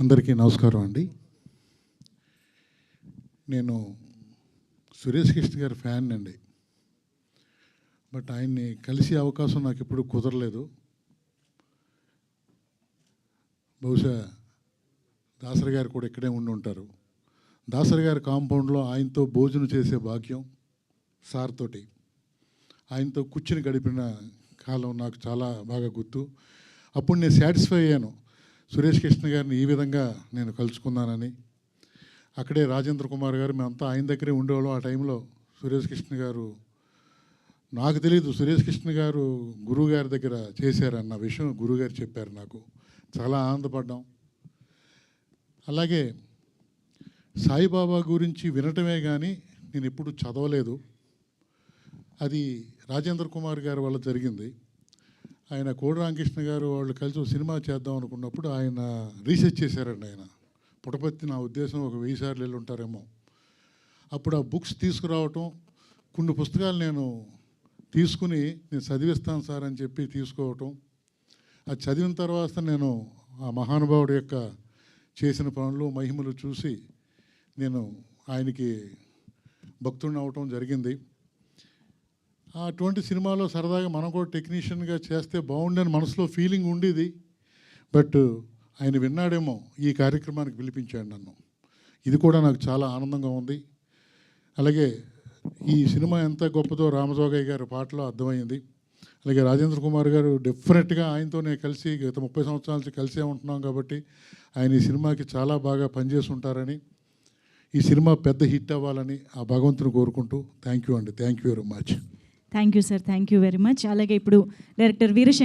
అందరికీ నమస్కారం అండి. నేను సురేష్ కృష్ణ గారి ఫ్యాన్ అండి. బట్ ఆయన్ని కలిసే అవకాశం నాకు ఎప్పుడు కుదరలేదు. బహుశా దాసరి గారు కూడా ఇక్కడే ఉండి ఉంటారు. దాసరి గారి కాంపౌండ్లో ఆయనతో భోజనం చేసే భాగ్యం సార్ తోటి ఆయనతో కూర్చుని గడిపిన కాలం నాకు చాలా బాగా గుర్తు. అప్పుడు నేను సాటిస్ఫై అయ్యాను, సురేష్ కృష్ణ గారిని ఈ విధంగా నేను కలుసుకున్నానని. అక్కడే రాజేంద్ర కుమార్ గారు మేమంతా ఆయన దగ్గరే ఉండేవాళ్ళం. ఆ టైంలో సురేష్ కృష్ణ గారు, నాకు తెలియదు సురేష్ కృష్ణ గారు గురువు గారి దగ్గర చేశారన్న విషయం గురువుగారు చెప్పారు. నాకు చాలా ఆనందపడ్డాం. అలాగే సాయిబాబా గురించి వినటమే కానీ నేను ఎప్పుడు చదవలేదు. అది రాజేంద్ర కుమార్ గారి వల్ల జరిగింది. ఆయన కోడి రామకృష్ణ గారు వాళ్ళు కలిసి ఒక సినిమా చేద్దాం అనుకున్నప్పుడు ఆయన రీసెర్చ్ చేశారండి. ఆయన పుటపర్తి నా ఉద్దేశం ఒక 1000 సార్లు వెళ్ళి ఉంటారేమో. అప్పుడు ఆ బుక్స్ తీసుకురావటం, కొన్ని పుస్తకాలు నేను తీసుకుని నేను చదివిస్తాను సార్ అని చెప్పి తీసుకోవటం, అది చదివిన తర్వాత నేను ఆ మహానుభావుడి యొక్క చేసిన పనులు మహిమలు చూసి నేను ఆయనకి భక్తుడిని అవటం జరిగింది. అటువంటి సినిమాలో సరదాగా మనం కూడా టెక్నీషియన్గా చేస్తే బాగుండని మనసులో ఫీలింగ్ ఉండేది. బట్ ఆయన విన్నాడేమో, ఈ కార్యక్రమానికి పిలిపించాడు నన్ను. ఇది కూడా నాకు చాలా ఆనందంగా ఉంది. అలాగే ఈ సినిమా ఎంత గొప్పదో రామజోగయ్య గారి పాటలో అర్థమైంది. అలాగే రాజేంద్ర కుమార్ గారు డెఫినెట్గా ఆయనతో నేను కలిసి గత 30 సంవత్సరాల నుంచి కలిసే ఉంటున్నాం కాబట్టి ఆయన ఈ సినిమాకి చాలా బాగా పనిచేసి ఉంటారని, ఈ సినిమా పెద్ద హిట్ అవ్వాలని ఆ భగవంతుని కోరుకుంటూ థ్యాంక్ యూ అండి. Thank you very much. Thank you sir, thank you very much. అలాగే ఇప్పుడు డైరెక్టర్ వీరశంకర్